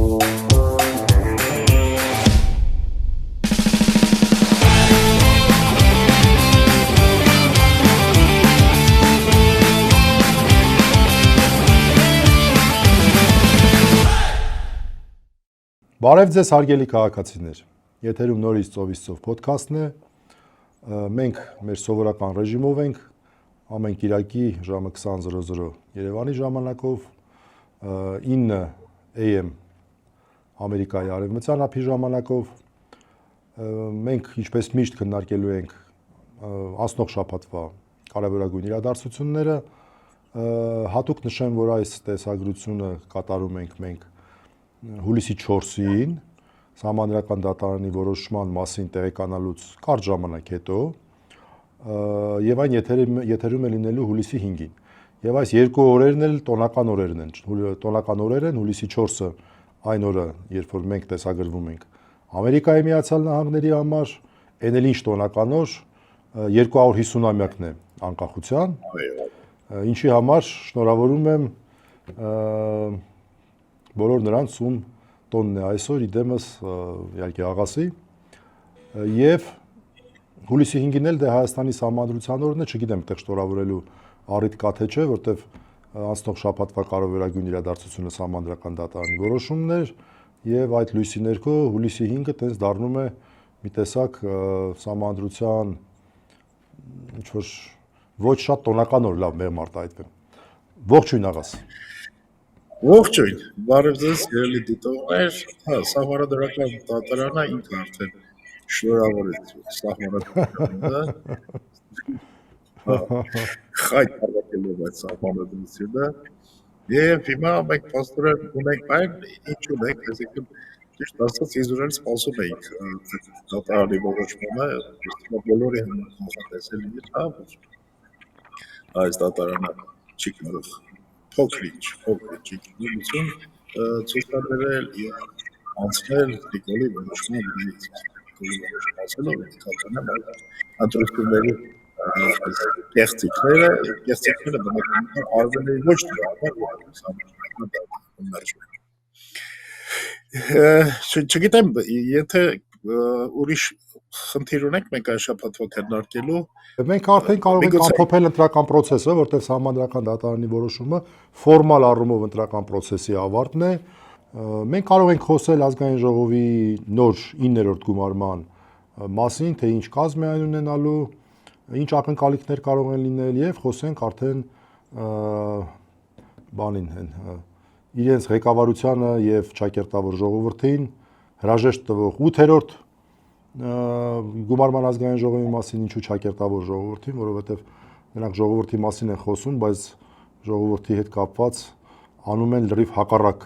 Բարև ձեզ հարգելի քաղաքացիներ, եթերում նորից ծովից ծով փոդքասթն է, մենք մեր սովորական ռեժիմով ենք, ամեն կիրակի ժամը 20:00 Երևանի ժամանակով, 9 AM Ամերիկայի արևմտյան ափի ժամանակով, մենք ինչպես միշտ քննարկելու ենք անցնող շաբաթվա կարևորագույն իրադարձությունները, հատուկ նշեմ, որ այս տեսագրությունը կատարում ենք մենք հուլիսի 4-ին Սահմանադրական դատարանի որոշման մասին տեղեկանալուց կարճ ժամանակ հետո եւ այն եթերում է լինելու հուլիսի 5-ին։ Եվ այս երկու օրերն էլ տոնական օրերն են։ Տոնական օրեր են, հուլիսի 4-ը այն օրը, երբ որ մենք տեսագրվում ենք Ամերիկայի Միացյալ Նահանգների համար, այն էլ ինչ տոնական օր, 250-ամյակն է անկախության, ինչի համար շնորհավորում եմ բոլոր նրանց, ում տոնն է այսօր, իդեմս իհարկե աղասի, եւ հուլիսի 5-ին էլ Հայաստանի Սահմանադրության օրն է, չգիտեմ այդտեղ շնորհավորելու առիթ կա թե չէ, որտեվ անցնող շաբաթվա կարևորագույն իրադարձությունը Սահմանադրական դատարանի որոշումն էր, եւ այդ լույսի ներքո հուլիսի 5-ը տենց դառնում է մի տեսակ Սահմանադրության ինչ-որ ոչ շատ տոնական օր, լավ, մեղմ արտահայտվեմ։ Ողջույն աղաս։ Ողջույն, բարև ձեզ, երելի դիտողներ, Սահմանադրական դատարանը ինքը արդեն շնորհավորեց Սահմանադրությունը, խայտ արվակելով այդ Սահմանադրությունը, եւ հիմա մենք փաստորեն ունենք այն, ինչ ունենք, այսինքն ճիշտ ասած իզորել սպասում էինք դատարանի որոշմանը, բոլորի համար նախատեսել իր, որ այս դատարանը չի կարող փոքրիչ ինքնություն ցույց տվել եւ անցնել Նիկոլի որոշման դեպքից։ Նիկոլի որոշումը դիտարկանել ընտրությունների կեղծիքները բնականաբար արվեների ոչ դրական, որ չգիտեմ, եթե ուրիշ խնդիր ունենք մենք այս շաբաթվա քննարկելու։ Մենք արդեն կարող ենք ամփոփել ընտրական process-ը, որտեղ Սահմանադրական դատարանի որոշումը ֆորմալ առումով ընտրական process-ի ավարտն է։ Մենք կարող ենք խոսել ազգային ժողովի նոր 9-րդ գումարման մասին, թե ինչ կազմ է այն ունենալու, ինչ ակնկալիքներ կարող են լինել եւ խոսենք արդեն իրենց ղեկավարությանը եւ ճակերտավոր ժողովրդին հրաժեշտ տվող 8-րդ գումարման ազգային ժողովի մասին, ինչու ճակերտավոր ժողովրդին, որովհետև նրանք ժողովրդի մասին են խոսում, բայց ժողովրդի հետ կապված անում են լրիվ հակառակ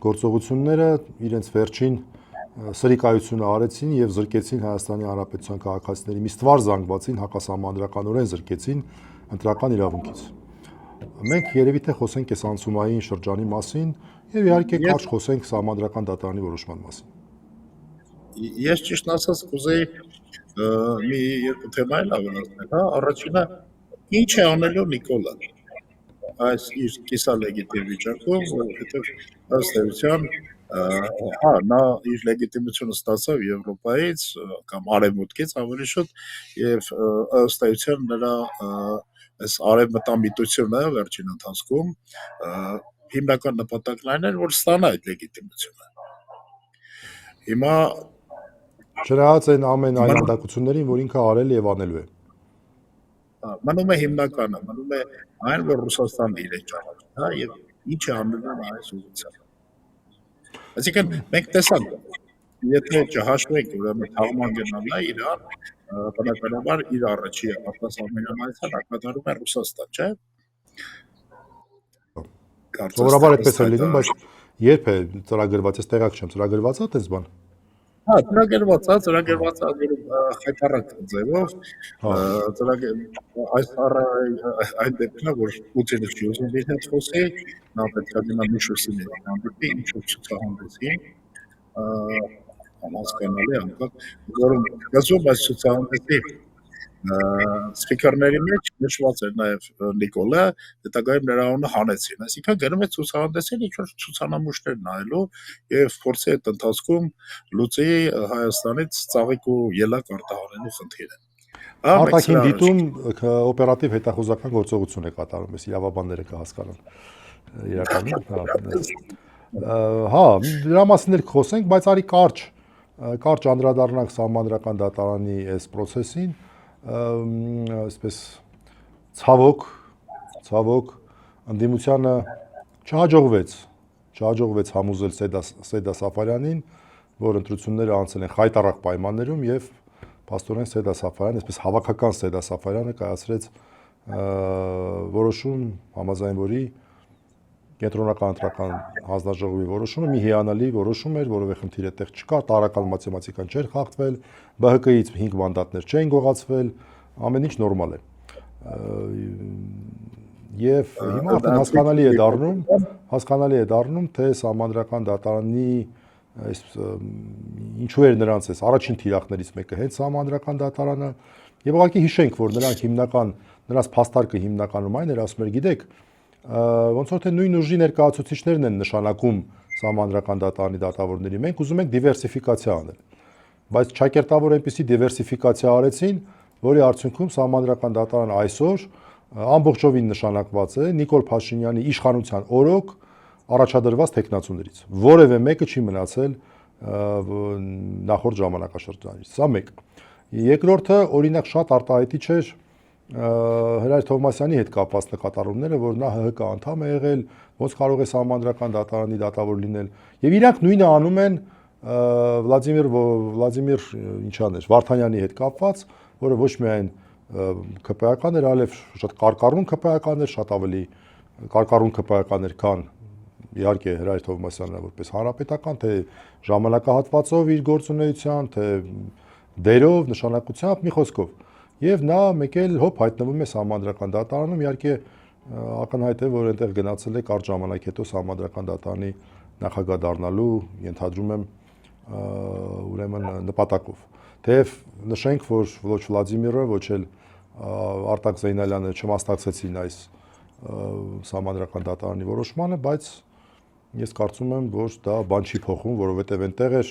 գործողությունները, իրենց վերջին սրիկայությունը արեցին եւ զրկեցին Հայաստանի Հանրապետության քաղաքացիների մի ստվար զանգվածին հակասահմանադրականորեն զրկեցին ընտրական իրավունքից։ Մենք երևի թե խոսենք այս անցումային շրջանի մասին եւ իհարկե կարճ խոսենք Սահմանադրական դատարանի որոշման մասին։ Ես ճիշտ ասած կուզեի մի երկու թեմա ավելացնել, Առաջինը ինչ է անելու Նիկոլան այս իր կիսալեգիտիմ վիճակում, որովհետև ըստ էության նա իր լեգիտիմությունը ստացավ Եվրոպայից կամ Արևմուտքից ավելի շուտ եւ ըստ էության նրա այս արևմտամիտությունը վերջին ընթացքում հիմնական նպատակն այն էր, որ ստանա այդ լեգիտիմությունը։ Հիմա չնայած այն ամեն այն անդակություններին, որ ինքը արել եւ անելու է։ Մնում է հիմնականը, մնում է այն, որ Ռուսաստանն իրեն ճանաչի, եւ ինչ է անելու այս ուղղությամբ։ Այսինքն մենք տեսանք, եթե չհաշվենք, ուրեմն թաղման գնալն է Իրան, բնականաբար իր առաջի արտասահմանյան ակնկալում է Ռուսաստան, չէ՞։ Սովորաբար այդպես է լինում, բայց երբ է ծրագրված, ես տեղակ չեմ, ծրագրված է այդպես բան։ Ծրագրված է խայտարակ ձևով, այս դեպքն է, որ Պուտինը չի ուզում իր հետ խոսի, նա պետք է գնա Միշուսինի հանդիպի, ինչ-որ ցուցահանդեսի, անհասկանալի անկախ, որում գծում այս ցուցահանդեսի սպիկերների մեջ նշված էր նաև Նիկոլը, հետագայում նրա անունը հանեցին։ Այսինքն գնում է ցուցահանդեսին ինչ որ ցուցանմուշներ նայելու եւ փորձի այդ ընթացքում լուծի Հայաստանից ծաղիկ ու ելակ արտահանելու խնդիրը։ Արտաքին դիտում օպերատիվ հետախուզական գործողություն է կատարում, ես իրավաբանները կհասկանան իրականում։ Հա, դրա մասին էլ խոսենք, բայց արի կարճ անդրադառնանք Սահմանադրական դատարանի այս process-ին, այսպես ցավոք ընդդիմությանը չհաջողվեց համոզել Սեդա Սաֆարյանին, որ ընտրությունները անցել են խայտառակ պայմաններում եւ փաստորեն Սեդա Սաֆարյանը, այսպես հավաքական Սեդա Սաֆարյանը կայացրեց որոշում, համաձայն որի կենտրոնական ընտրական հանձնաժողովի որոշումը մի հիանալի որոշում էր, որովհետեւ խնդիր այդտեղ չկա, տարրական մաթեմատիկան չէր խախտվել, ԲՀԿ-ից 5 մանդատներ չեն գողացվել, ամեն ինչ նորմալ է։ Եվ հիմա արդեն հասկանալի է դառնում, թե Սահմանադրական դատարանի այս ինչու էր նրանց այս առաջին թիրախներից մեկը հենց Սահմանադրական դատարանը, եւ ուղղակի հիշենք, որ նրանց փաստարկը հիմնականում այն էր, ասում էր, գիտեք, ոնց որ թե նույն ուժի ներկայացուցիչներն են նշանակում Սահմանադրական դատարանի դատավորների, մենք ուզում ենք դիվերսիֆիկացիա անել, բայց ճակերտավոր այնպիսի դիվերսիֆիկացիա արեցին, որի արդյունքում Սահմանադրական դատարանը այսօր ամբողջովին նշանակված է Նիկոլ Փաշինյանի իշխանության օրոք առաջադրված տեխնացուներից, որևէ մեկը չի մնացել նախորդ ժամանակաշրջանից, սա մեկ։ Երկրորդը, օրինակ շատ արտահայտիչ էր Հրայր Թովմասյանի հետ կապված նկատառումները, որ նա ՀՀԿ անդամ է եղել, ոնց կարող է Սահմանադրական դատարանի դատավոր լինել, եւ իրանք նույնը անում են Վլադիմիր Վարդանյանի հետ կապված, որը ոչ միայն ԿՊԱ-ական էր, այլև շատ կարկառուն ԿՊԱ-ական էր, շատ ավելի կարկառուն ԿՊԱ-ական էր, քան իհարկե Հրայր Թովմասյանը որպես հանրապետական, թե ժամանակահատվածով իր գործունեության, թե դերով, նշանակությամբ, մի խոսքով։ Եվ նա մեկ էլ հոբ հայտնվում է Սահմանադրական դատարանում, իհարկե ակնհայտ է, որ այնտեղ գնացել է կարճ ժամանակ հետո Սահմանադրական դատարանի նախագահ դառնալու, ենթադրում եմ, ուրեմն նպատակով։ Թեև նշենք, որ ոչ Վլադիմիրը, ոչ էլ Արտակ Զեյնալյանը չմասնակցեցին այս Սահմանադրական դատարանի որոշմանը, բայց ես կարծում եմ, որ դա բան չի փոխում, որովհետև այնտեղ էր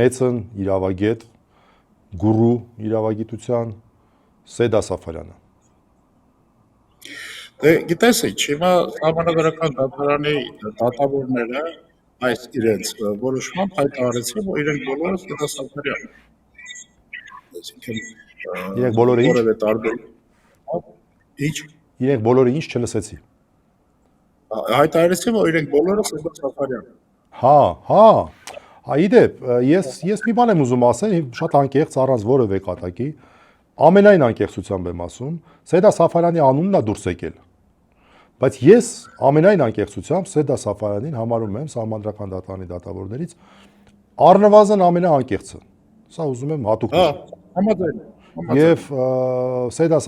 մեծն իրավագետ, գուրու իրավագիտության Սեդա Սաֆարյանը։ Գիտես, հիմա Սահմանադրական դատարանի դատավորները այս իրենց որոշմամբ հայտարարեցին, որ իրենք բոլորը Սեդա Սաֆարյանն են։ Իրենք բոլորը ինչ։ Որևէ տարբեր։ Ինչ։ Իրենք բոլորը ինչ չլսեցի։ Հայտարարեցին, որ իրենք բոլորը Սեդա Սաֆարյանն են։ Հա, իդեպ, ես մի բան եմ ուզում ասել, շատ անկեղծ առանց որևէ կատակի, ամենայն անկեղծությամբ եմ ասում, Սեդա Սաֆարյանի անունն է դուրս եկել։ Բայց ես ամենայն անկեղծությամբ Սեդա Սաֆարյանին համարում եմ Սահմանադրական դատարանի դատավորներից առնվազն ամենաանկեղծը։ Սա ուզում եմ հատուկ Համաձայն։ Եվ Սեդա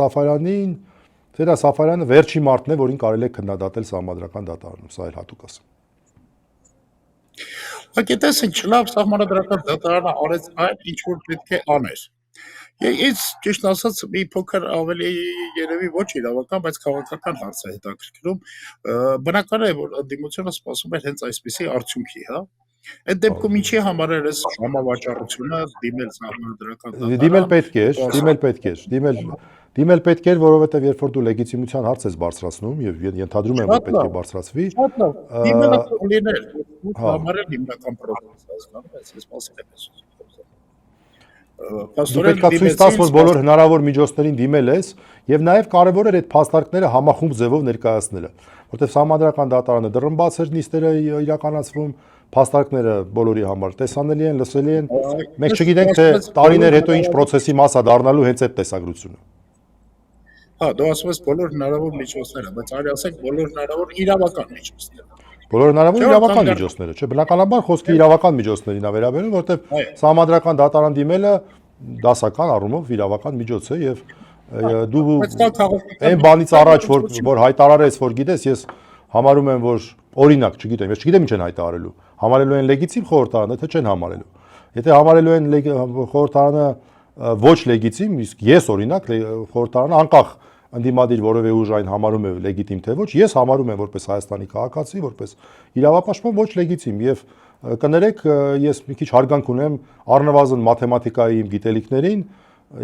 Սաֆարյանը վերջի մարդն է, որին կարելի է քննադատել Սահմանադրական դատարանում, սա էլ հատուկ ասեմ։ Գիտես ինչ, լավ Սահմանադրական դատարանը արեց այն, ինչ որ պետք է աներ։ Ես ճիշտ ասած մի փոքր ավելի երևի ոչ իրավական, բայց քաղաքական հարց է հետաքրքրում։ Բնական է, որ ընդդիմությունը սպասում էր հենց այսպիսի արդյունքի, հա։ Այդ դեպքում ինչի համար էր այս համավաճառությունը դիմել Սահմանադրական դատարան։ Դիմել պետք էր, որովհետև երբ որ դու լեգիտիմության հարց ես բարձրացնում եւ ենթադրում եմ, որ պետք է բարձրացվի։ Շատ լավ։ Դիմելը լիներ, համար է հիմնական պրոցեսը, հասկանում ես, ես ասել եմ։ Դու պետք է ցույց տաս, որ բոլոր հնարավոր միջոցներին դիմել ես եւ նաեւ կարեւոր էր այդ փաստարկները համախումբ ձևով ներկայացնելը, որտեղ Սահմանադրական դատարանը դռնբաց էր նիստերը իրականացվում, փաստարկները բոլորի համար տեսանելի են, լսելի են։ Մենք չգիտենք, թե տարիներ հետո ինչ process-ի մաս է դառնալու հենց այդ տեսագրությունը։ Հա, դու ասում ես բոլոր հնարավոր միջոցները, բայց արի ասենք բոլոր հնարավոր իրավական միջոցները։ Բոլոր հնարավոր իրավական միջոցները, չէ՞, բնականաբար խոսքը իրավական միջոցներին է վերաբերում, որտեղ Սահմանադրական դատարան դիմելը դասական առումով իրավական միջոց է եւ դու այն բանից առաջ որ հայտարարես, որ գիտես, ես համարում եմ, որ օրինակ, չգիտեմ, ես չգիտեմ ինչ են հայտարարելու, համարելու են լեգիտիմ խորհրդարանը, թե չեն համարելու։ Եթե համարելու են խորհրդարանը ոչ լեգիտիմ, իսկ ես օրինակ խորհրդարանը անկախ ընդդիմադիր որևէ ուժ այն համարում է լեգիտիմ թե ոչ, ես համարում եմ որպես Հայաստանի քաղաքացի, որպես իրավապաշտպան ոչ լեգիտիմ եւ կներեք, ես մի քիչ հարգանք ունեմ առնվազն մաթեմատիկայի իմ գիտելիքներին,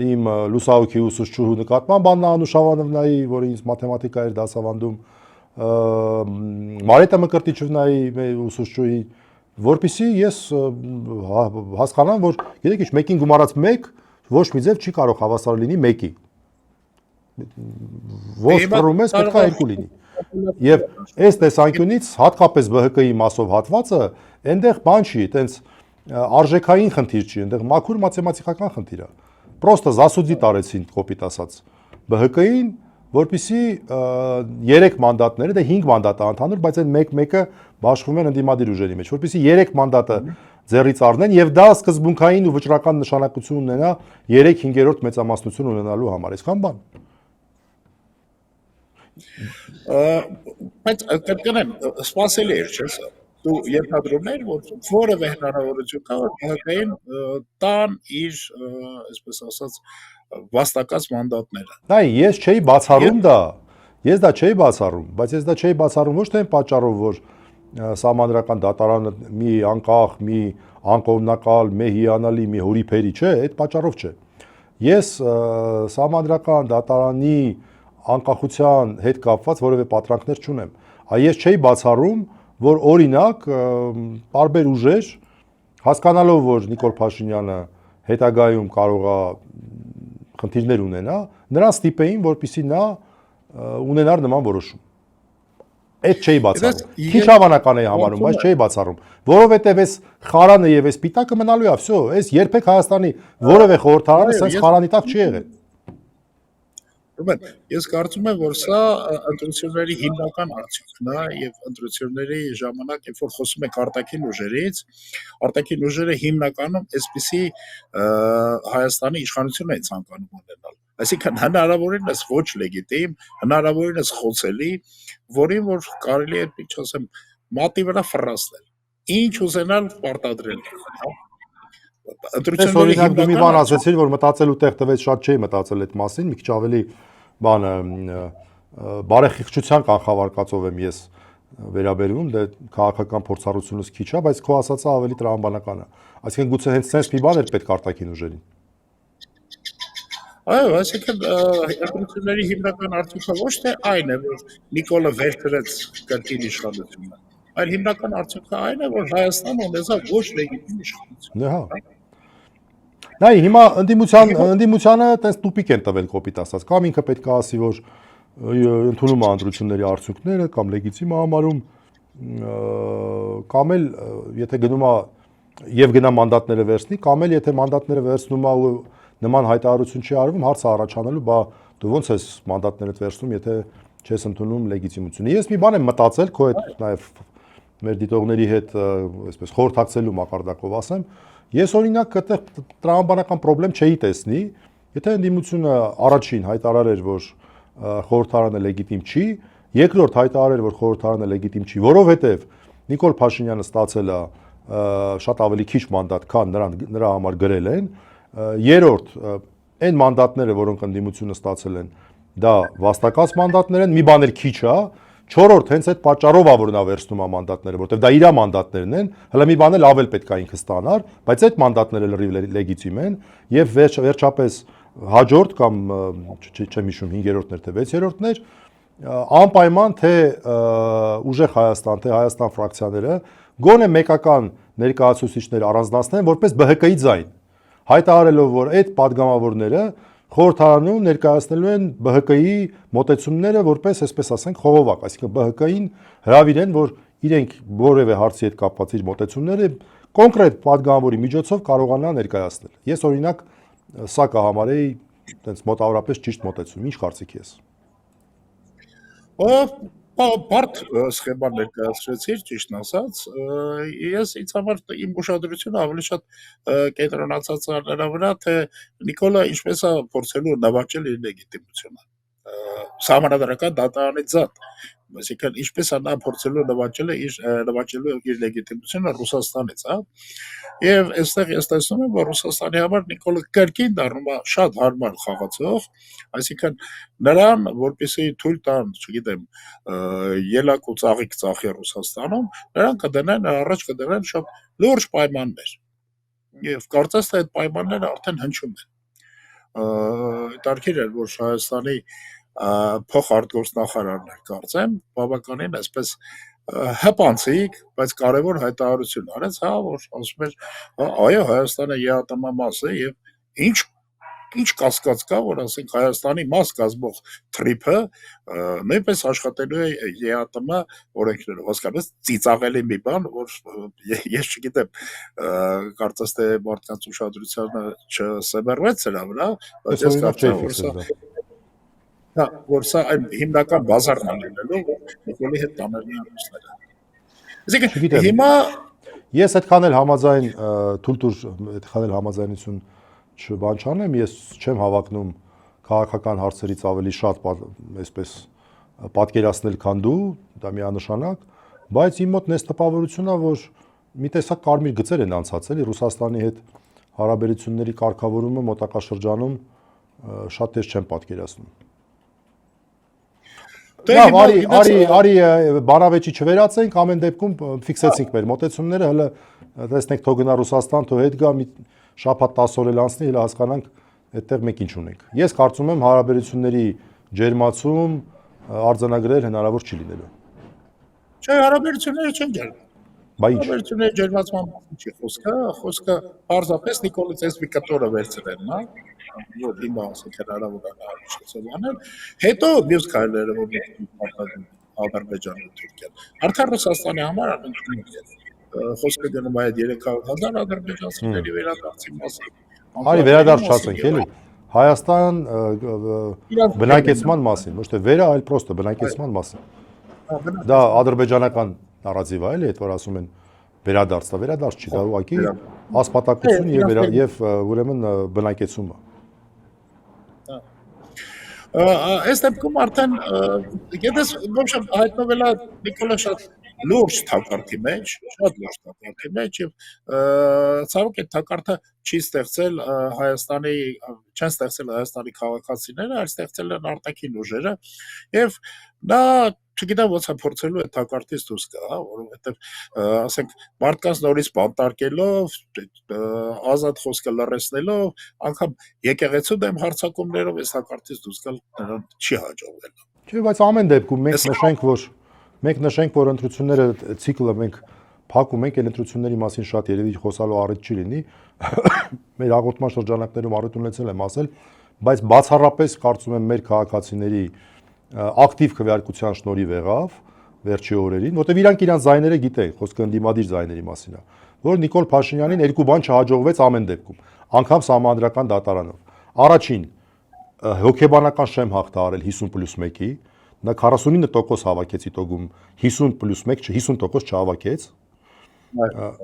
իմ լուսահոգի ուսուցչուհու նկատմամբ Աննա Անուշավանովնայի, որը ինձ մաթեմատիկա էր դասավանդում, Մարետա Մկրտիչովնայի ուսուցչուհի, որպեսզի ես հասկանամ, որ գիտեք ինչ, մեկին գումարած 1 ոչ մի ձև չի կարող հավասար լինի 1-ի։ Ոնց կռում ես, պետք է 2 լինի։ Եվ այս տեսանկյունից հատկապես ԲՀԿ-ի մասով հատվածը այնտեղ բան չի, այտենց արժեքային խնդիր չի, այնտեղ մաքուր մաթեմատիկական խնդիր է։ Պրոստը զասուդի տարեցին կոպիտ ասած ԲՀԿ-ին, որպեսզի 3 մանդատները, դե 5 մանդատ է ընդհանուր, բայց այն 1-1-ը բաշխվում են ընդդիմադիր ուժերի մեջ, որպեսզի 3 մանդատը ձեռից առնեն եւ դա սկզբունքային ու վճռական նշանակություն ունենա 3/5 մեծամասնություն ունենալու համար։ Այսքան բան։ Բայց կրկնեմ, սпасելի էր, չէ՞, սա։ Դու ենթադրում ես, որ որևէ հնարավորություն կա, որ ՀԿ-ին տան իր, այսպես ասած, վաստակած մանդատները։ Նայ, ես չէի բացառում դա։ Ես դա չէի բացառում, բայց ես դա չէի բացառում ոչ թե այն պատճառով, որ Սահմանադրական դատարանը մի անկախ, մի անկողմնակալ, մի հիանալի, մի հորիփերի չէ, այդ պատճառով չէ։ Ես Սահմանադրական դատարանի անկախության հետ կապված որևէ պատրանքներ չունեմ։ Ես չէի բացառում, որ օրինակ տարբեր ուժեր հասկանալով, որ Նիկոլ Փաշինյանը հետագայում կարող է խնդիրներ ունենա, նրան ստիպեին, որպեսզի նա ունենար նման որոշում։ Այդ չէի բացառում։ Քիչ հավանական է համարում, բայց չէի բացառում, որովհետև այս խարանը եւ այս պիտակը մնալու է, всё, այս երբեք Հայաստանի որևէ խորհրդարանը sense խարանի տակ չի եղել։ Ես կարծում եմ, որ սա ընտրությունների հիմնական արդյունքն է եւ ընտրությունների ժամանակ, երբ որ խոսում եք արտաքին ուժերը հիմնականում այսպիսի Հայաստանի իշխանություն են ցանկանում ունենալ։ Այսինքն հնարավորինս ոչ լեգիտիմ, հնարավորինս խոցելի, որին որ կարելի է, ինչ ասեմ, մատի վրա ֆռասնել։ Ինչ ուզենալ պարտադրել։ Այս օրինակ դու մի բան ասացիր, որ մտածելու տեղ տվեց, շատ չէի մտածել այդ մասին, մի քիչ ավելի բանը բարեխիղճության կանխավարկածով եմ ես վերաբերվում, դե քաղաքական փորձառությունս քիչ է, բայց քո ասածը ավելի տրամաբանական է։ Այսինքն գուցե հենց sense մի բան էր պետք արտաքին ուժերին։ Այո, այսինքն ընտրությունների հիմնական արդյունքը ոչ թե այն է, որ Նիկոլը վերցրեց կրկին իշխանությունը, այլ հիմնական արդյունքը այն է, որ Հայաստանը ունեցավ ոչ լեգիտիմ իշխանություն։ Հա։ Նայ, հիմա ընդդիմությանը տես տուպիկ են տվել կոպիտ ասած, կամ ինքը պետք է ասի, որ ընդունում է ընտրությունների արդյունքները, կամ լեգիտիմ է համարում, կամ էլ եթե գնում է եւ գնա մանդատները վերցնի, կամ էլ եթե մանդատները վերցնում է ու նման հայտարարություն չի արվում, հարցը առաջանալու, բա դու ոնց ես մանդատներդ վերցնում, եթե չես ընդունում լեգիտիմությունը։ Ես մի բան եմ մտածել, քո հետ նաեւ մեր դիտողների հետ այսպես խորհրդակցելու մակարդակով ասեմ, ես օրինակ այդտեղ տրամաբանական խնդրեմ չէի տեսնի, եթե ընդդիմությունը առաջին հայտարարեր, որ խորհրդարանը լեգիտիմ չի, երկրորդ հայտարարեր, որ խորհրդարանը լեգիտիմ չի, որովհետև Նիկոլ Փաշինյանը ստացել է շատ ավելի քիչ մանդատ, քան նրա համար գրել են, երրորդ այն մանդատները, որոնք ընդդիմությունը ստացել են, դա վաստակած մանդատներ են, մի բան էլ քիչ է, չորրորդ հենց այդ պատճառով է, որ նա վերցնում է մանդատները, որտեղ դա իր մանդատներն են, հələ մի բան էլ ավել պետք է ինքը ստանար, բայց այդ մանդատները լրիվ լեգիտիմ են եւ վերջապես հաջորդ կամ չեմ հիշում 5-րդն էր թե 6-րդն էր, անպայման թե ուժեղ Հայաստան, թե Հայաստան ֆրակցիաները գոնե մեկական ներկայացուցիչներ առանձնացնեն որպես ԲՀԿ-ի ձայն, հայտարարելով, որ այդ падգամավորները խորհրդարանում ներկայացնելու են ԲՀԿ-ի մոտեցումները որպես, այսպես ասենք, խողովակ, այսինքն ԲՀԿ-ին հրավիրեն, որ իրենք որևէ հարցի հետ կապված իր մոտեցումները կոնկրետ падգամավորի միջոցով կարողանա ներկայացնել։ Ես օրինակ սա կհամարեի այտենց մոտավորապես ճիշտ մոտեցում։ Ինչ կարծիք ես։ Բարդ սխեմա ներկայացրեցիր, ճիշտն ասած, ես ինձ համար իմ ուշադրությունը ավելի շատ կենտրոնացած նրա վրա, թե Նիկոլը ինչպես է փորձելու նվաճել իր լեգիտիմությունը։ Սահմանադրական դատարանից զատ։ Այսինքն ինչպես է նա փորձելու նվաճելու իր լեգիտիմությունը Ռուսաստանից, հա։ Եվ այստեղ ես տեսնում եմ, որ Ռուսաստանի համար Նիկոլը կրկին դառնում է շատ հարմար խաղացող, այսինքն նրան, որպեսզի թույլ տան, չգիտեմ, ելակ ու ծաղիկ ծախի Ռուսաստանում, նրան կդնեն առաջ կդնեն շատ լուրջ պայմաններ։ Եվ կարծես թե այդ պայմանները արդեն հնչում են։ Դարքեր էր, որ Հայաստանի փոխարտգործնախարարներ կարծեմ, բավականին այսպես հպանցիկ, բայց կարևոր հայտարարություն արեց, հա, որ ասում էր, այո, Հայաստանը ԵԱՏՄ մաս է եւ ինչ կասկած կա, որ ասենք Հայաստանի մաս կազմող թրիփը նույնպես աշխատելու է ԵԱՏՄ օրենքներով, հասկանաս, ծիծաղելի մի բան, որ ես չգիտեմ, կարծես թե մարդկանց ուշադրությունը չսեբեռվեց սրա վրա, բայց ես կարծում եմ, որ սա այն հիմնական բազարն է լինելու, Նիկոլի հետ տաների ամուսները։ Այսինքն հիմա ես այդքան էլ համաձայն թույլ այդքան էլ համաձայնություն չբան չանեմ, ես չեմ հավակնում քաղաքական հարցերից ավելի շատ այսպես պատկերացնել, քան դու, դա միանշանակ, բայց իմ մոտ նես տպավորությունն է, որ մի տեսակ կարմիր գծեր են անցած, էլի Ռուսաստանի հետ հարաբերությունների կարգավորումը մոտակա շրջանում շատ դες չեմ պատկերացնում։ Լավ, արի բանավեճի չվերացենք, ամեն դեպքում ֆիքսեցինք մեր մոտեցումները, հələ տեսնենք թող գնա Ռուսաստան, թող հետ գա, մի շաբաթ 10 օր էլ անցնի, հələ հասկանանք այդտեղ մենք ինչ ունենք։ Ես կարծում եմ հարաբերությունների ջերմացում արձանագրել հնարավոր չի լինելու։ Չէ, հարաբերությունները չեն ջերմանում։ Բա ինչ։ Հարաբերությունների ջերմացման մասին չի խոսքը պարզապես Նիկոլից այս մի կտորը վերցրել, հա, որ հիմա ասենք հնարավոր է հարաբերություններ, հետո մյուս քայլերը, որ Ադրբեջանը Թուրքիան։ Արդեն Ռուսաստանի համար անընդհատ խոսքը գնում է այդ 300,000 ադրբեջանցիների վերադարձի մասին։ Արի վերադարձ չասենք, էլի։ Հայաստան բնակեցման մասին, ոչ թե վերա, այլ պրոստը բնակեցման մասին։ Դա ադրբեջանական նարատիվ է, էլի, այդ որ ասում են վերադարձ չի, դա ուղղակի ասպատակություն եւ ուրեմն բնակեցումը։ Այս դեպքում արդեն գիտես ոչ հայտնվել է Նիկոլը շատ լուրջ թակարդի մեջ, եւ ցավոք այդ թակարդը չեն ստեղծել Հայաստանի քաղաքացիները, այլ ստեղծել են արտաքին ուժերը եւ նա չգիտեմ ոնց է փորձելու այդ թակարդից դուրս գա, որովհետեւ ասենք մարդկանց նորից բանտարկելով, ազատ խոսքը լռեցնելով, անգամ եկեղեցու դեմ հարձակումներով այս թակարդից դուրս գալ նրան չի հաջողվել։ Չէ, բայց ամեն դեպքում մենք նշենք, որ ընտրությունները ցիկլը մենք փակում ենք, այն ընտրությունների մասին շատ երևի խոսալու առիթ չի լինի։ Մեր հաղորդման շրջանակներում առիթ ունեցել եմ ասել, բայց բացառապես կարծում եմ մեր քաղաքացիների ակտիվ քվեարկության շնորհիվ եղավ վերջի օրերին, որտեղ իրանք իրանց զայները գիտեն, խոսքը ընդդիմադիր զայների մասին է, որ Նիկոլ Փաշինյանին երկու բան չհաջողվեց ամեն դեպքում, անգամ սահմանադրական դատարանով։ Առաջին հոգեբանական շեմ հաղթահարել 50+1-ի, նա 49% հավաքեց իտոգում 50+1, 50% չհավաքեց։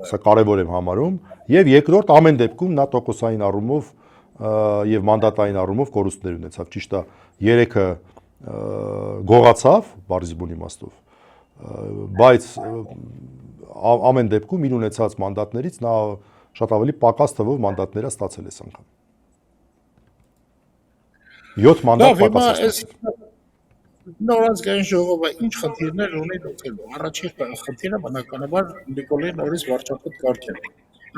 Սա կարևոր եմ համարում, եւ երկրորդ ամեն դեպքում նա տոկոսային առումով եւ մանդատային առումով կորուստներ ունեցավ, ճիշտ է, 3-ը գողացավ բարձիբուն իմաստով, բայց ամեն դեպքում իր ունեցած մանդատներից նա շատ ավելի պակաս թվով մանդատներ է ստացել այս անգամ։ 7 մանդատ պակաս է ստացել։ Նորազգային ժողովը ինչ խնդիրներ ունի լուծելու։ Առաջին խնդիրը բնականաբար Նիկոլի նորից վարչապետ կարգել։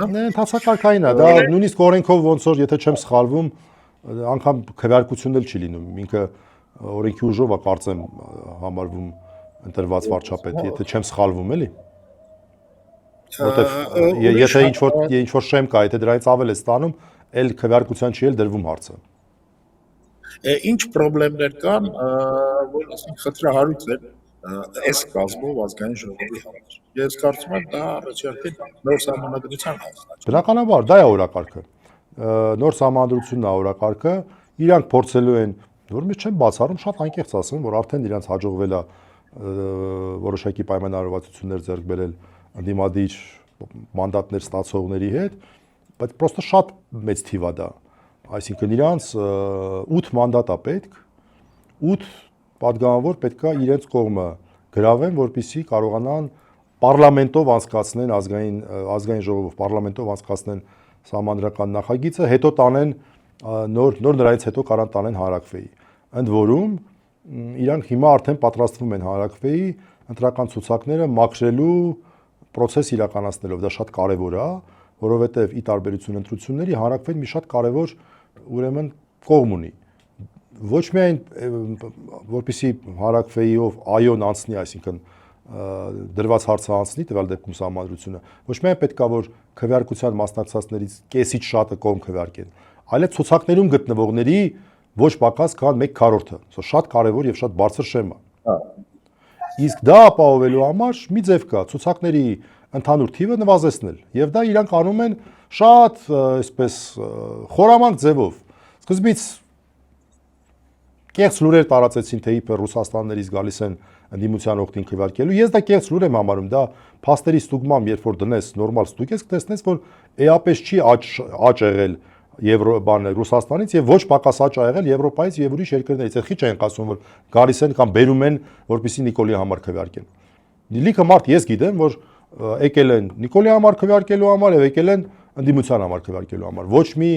Ընթացակարգային է, դա նույնիսկ օրենքով ոնց որ եթե չեմ սխալվում, անգամ քվեարկությունն էլ չի լինում, ինքը օրենքի ուժով է կարծեմ համարվում ընտրված վարչապետ, եթե չեմ սխալվում, էլի։ Որտեվ եթե ինչ որ շեմ կա, եթե դրանից ավել է ստանում, էլ քվեարկության չի էլ դրվում հարցը։ Ինչ խնդիրներ կան, որ ասենք խնդրահարույց են այս կազմով ազգային ժողովի համար։ Ես կարծում եմ դա առաջարկել նոր սահմանադրության հանձնարարություն։ Բնականաբար, դա է օրակարգը։ Նոր սահմանադրությունն է օրակարգը, իրանք փորձելու են, որ մենք չեմ բացառում, շատ անկեղծ ասեմ, որ արդեն իրանք հաջողվել է որոշակի պայմանավորվածություններ ձեռք բերել ընդդիմադիր մանդատներ ստացողների հետ, բայց պրոստը շատ մեծ թիվ է դա։ Այսինքն իրանց 8 մանդատ է պետք, 8 падգամավոր պետքա իրենց կողմը գրավեն, որպեսզի կարողանան պարլամենտով անցկացնեն ազգային ժողովով պարլամենտով անցկացնեն սահմանադրական նախագիծը, հետո տանեն նոր նրանից հետո կարան տանեն հանրաքվեի։ Ընդ որում իրանք հիմա արդեն պատրաստվում են հանրաքվեի ընտրական ցուցակները մաքրելու process իրականացնելով, դա շատ կարևոր է, որովհետև ի տարբերություն ընտրությունների հանրաքվեն մի շատ կարևոր ուրեմն կողմ ունի։ Ոչ միայն որպեսզի հանրաքվեիով այոն անցնի, այսինքն դրված հարցը անցնի տվյալ դեպքում սահմանադրությունը, ոչ միայն պետքա որ քվեարկության մասնակցածներից կեսից շատը կողմ քվեարկեն, այլև ցուցակներում գտնվողների ոչ պակաս քան 1/4-ը։ Սա շատ կարևոր եւ շատ բարձր շեմ է։ Իսկ դա ապահովելու համար մի ձև կա, ցուցակների ընդհանուր թիվը նվազեցնել, եւ դա իրանք անում են շատ այսպես խորամանկ ձևով։ Սկզբից կեղծ լուրեր տարածեցին, թե իբր Ռուսաստաններից գալիս են ընդդիմության օգտին քվեարկելու։ Ես դա կեղծ լուր եմ համարում, դա փաստերի ստուգմամբ, երբ որ դնես նորմալ ստուգես, կտեսնես, որ էապես չի աճ եղել Ռուսաստանից եւ ոչ պակաս աճ ա եղել Եվրոպայից եւ ուրիշ երկրներից։ Այդ քիչ են ասում, որ գալիս են կամ բերում են, որպեսզի Նիկոլի համար քվեարկեն։ Լիքը մարդ ես գիտեմ, որ եկել են Նիկոլի համար քվեարկելու համար եւ եկել են ընդդիմության համար քվեարկելու համար։ Ոչ մի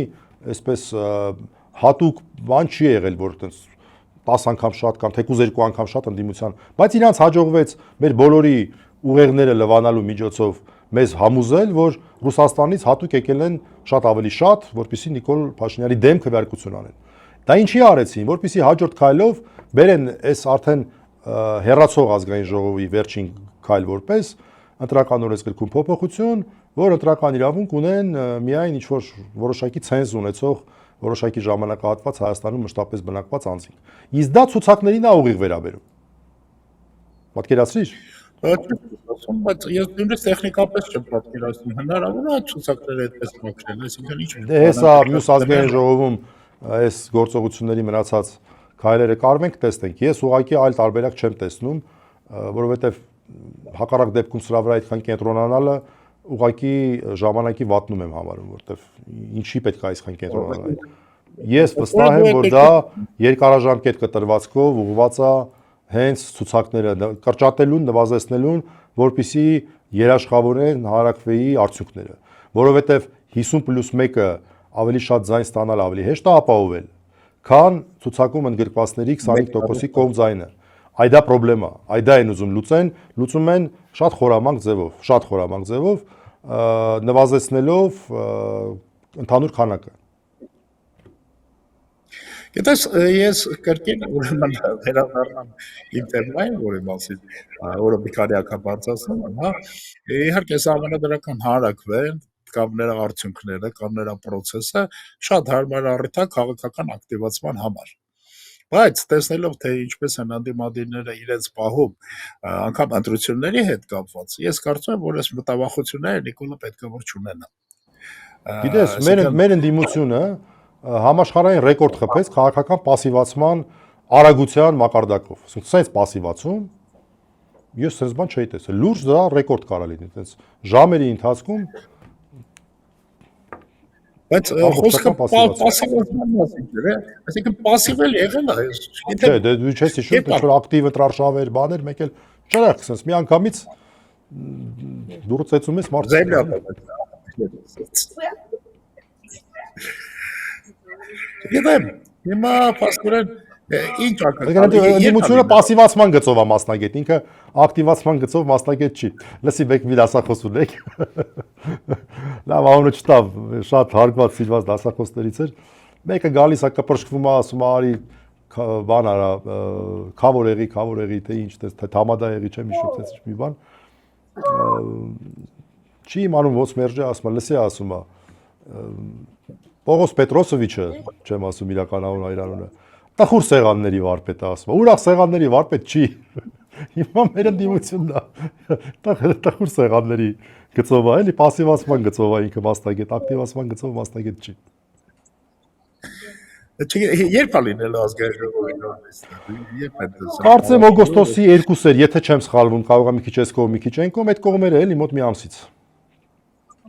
այսպես հատուկ բան չի եղել, որ այդպես 10 անգամ շատ կամ թեկուզ 2 անգամ շատ ընդդիմության, բայց իրանց հաջողվեց մեր բոլորի ուղեղները լվանալու միջոցով մեզ համոզել, որ Ռուսաստանից հատուկ եկել են շատ ավելի շատ, որպեսզի Նիկոլ Փաշինյանի դեմ քվեարկություն անեն։ Դա ինչի արեցին, որպեսզի հաջորդ քայլով բերեն այս արդեն հերացող ազգային ժողովի վերջին քայլ որպես ընտրական օրենսգրքում փոփոխություն, որ ընտրական իրավունք ունեն միայն ինչ որ որոշակի ցենզ ունեցող որոշակի ժամանակահատված Հայաստանում մշտապես բնակված անձինք։ Իսկ դա ցուցակներին է ուղիղ վերաբերում։ Պատկերացրիր։ Բայց ես նույնիսկ տեխնիկապես չեմ պատկերացնում, հնարավոր է ցուցակները այդպես մաքրել, այսինքն ինչ։ Դե հեսա մյուս ազգային ժողովում այս գործողությունների մնացած քայլերը կարվենք տեսնենք։ Ես ուղղակի այլ տարբերակ չեմ տեսնում, որովհետև հակառակ դեպքում սրա վրա այդքան կենտրոնանալը ուղղակի ժամանակի վատնում եմ համարում, որովհետև ինչի պետք է այսքան կենտրոնանալ։ Ես վստահ եմ, որ դա երկարաժամկետ կտրվածքով ուղղված է հենց ցուցակները կրճատելուն, նվազեցնելուն, որպեսզի երաշխավորեն հանրաքվեի արդյունքները, որովհետև 50+1-ը ավելի շատ ձայն ստանալ ավելի հեշտ է ապահովել, քան ցուցակում ընդգրկվածների 25%-ի կողմ ձայնը։ Այդ դա խնդրեմ է, այդ դա են ուզում լուծեն, լուծում են շատ խորամանկ ձևով, նվազեցնելով ընդհանուր քանակը։ Գիտես, ես կրկին ուրեմն վերադառնամ իմ թեմային, որը մի քանի անգամ բարձրացնում եմ, հա, իհարկե սահմանադրական հանրաքվեն կամ նրա արդյունքները, կամ նրա process-ը շատ հարմար առիթ է քաղաքական ակտիվացման համար։ Բայց տեսնելով թե ինչպես են անդիմադիրները իրենց պահում անգամ ընտրությունների հետ կապված, ես կարծում եմ, որ այս մտավախությունները Նիկոլը պետք է որ չունենա։ Գիտես, մեր ընդդիմությունը համաշխարհային ռեկորդ խփեց քաղաքական պասիվացման արագության մակարդակով։ Սենց պասիվացում ես sense բան չէի տեսել։ Լուրջ դա ռեկորդ կարա լինի, այդպես ժամերի ընթացքում բայց խոսքը պասիվացման մասին չէ, այսինքն պասիվել եղել է, չէ, դե դու չես հիշում, թե որ ակտիվ ընտրարշավեր, բաներ, մեկ էլ չարախ, sense մի անգամից դուրս ծեցում ես մարդ։ Գիտեմ, հիմա փաստորեն ինչ ընդդիմությունը պասիվացման գծով է մասնագետ, ինքը ակտիվացման գծով մասնագետ չի։ Լսի, մեկ մի դասախոս ունեք։ Լավ, անունը չտավ, շատ հարգված սիրված դասախոսներից էր։ Մեկը գալիս է կպրշկվում է, ասում է, արի բան արա, քավոր եղի, թե ինչ, թե թամադա եղի, չեմ հիշում, թե մի բան։ Չի իմանում ոնց մերժի, ասում է, լսի, ասում է, Պողոս Պետրոսովիչը, չեմ ասում իրական անունը, տխուր սեղանների վարպետ է, ասում է, ուրախ սեղանների վարպետ չի։ Հիմա մեր ընդդիմությունն է, տխուր սեղանների գծով է, էլի պասիվացման գծով է ինքը մասնագետ, ակտիվացման գծով մասնագետ չի։ Երբ է լինելու ազգային ժողովի նորմալիստը։ Կարծեմ օգոստոսի 2-ը, եթե չեմ սխալվում, կարող է մի քիչ այս կողմ, մի քիչ այն կողմ, այդ կողմերը էլի մոտ մի ամսից։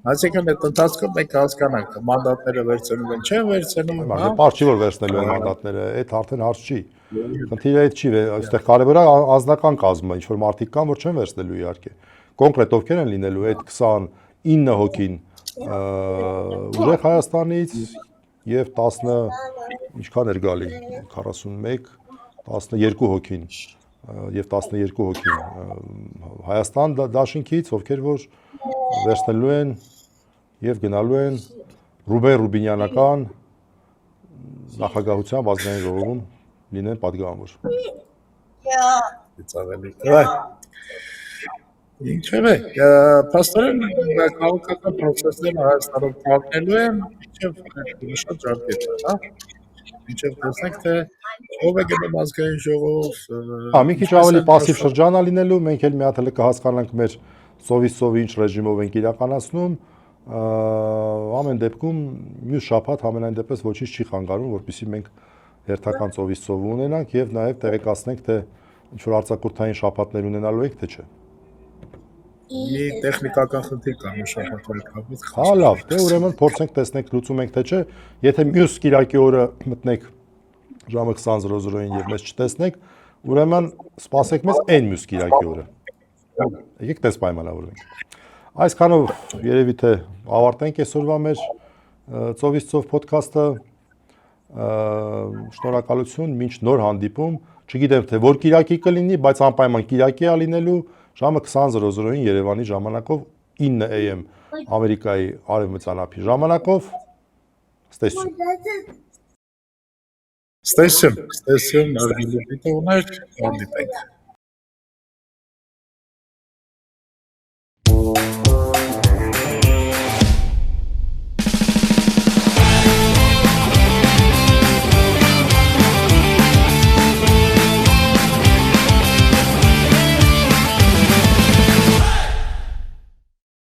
Այսինքն այդ ընթացքում մենք հասկանանք, մանդատները վերցնում են, չեն վերցնում, հա։ Պարզ չի որ վերցնելու են մանդատները, այդ արդեն հարց չի։ Խնդիրը այդ չի, այստեղ կարևոր է անձնական կազմը, ինչ որ մարդիկ կան, որ չեն վերցնելու իհարկե։ Կոնկրետ ովքեր են լինելու այդ 29 հոգին ուժեղ Հայաստանից եւ 10 ինչքան էր գալի 41 12 հոգին եւ 12 հոգին Հայաստան դաշինքից, ովքեր որ վերցնելու են եւ գնալու են Ռուբեն Ռուբինյանական նախագահության ազգային ժողովում լինեն падգամավոր։ Ծաղելի։ Ինչևէ, փաստորեն քաղաքական process-ները Հայաստանում կապնելու են մինչև շատ ջարդեր, հա։ Մինչև տեսնենք, թե ով է գնում ազգային ժողով։ Հա, մի քիչ ավելի пассив շրջան է լինելու, մենք էլ մի հատ հələ կհասկանանք մեր սովիսովի ինչ ռեժիմով ենք իրականացնում, ամեն դեպքում մյուս շաբաթ ամենայն դեպս ոչինչ չի խանգարում, որպեսզի մենք հերթական սովիսով ունենանք եւ նաեւ տեղեկացնենք, թե ինչ որ արձակուրդային շաբաթներ ունենալու եք, թե չէ։ Մի տեխնիկական խնդիր կա շաբաթվա կապից։ Հա, լավ, դե ուրեմն փորձենք տեսնենք լուծում ենք թե չէ, եթե մյուս Կիրակի օրը մտնեք ժամը 20:00-ին եւ մեզ չտեսնեք, ուրեմն սպասեք մեզ այն մյուս Կիրակի օրը։ Եկեք տես պայմանավորվենք։ Այսքանով երևի թե ավարտենք այսօրվա մեր ծովից ծով ոդքասթը։ Շնորհակալություն, մինչ նոր հանդիպում, չգիտեմ թե որ Կիրակի կլինի, բայց անպայման Կիրակի է լինելու ժամը 20:00-ին Երևանի ժամանակով 9 AM Ամերիկայի արևմտյան ափի ժամանակով։ Ստեսյուն, նարգիլի պիտողներ, հանդիպենք։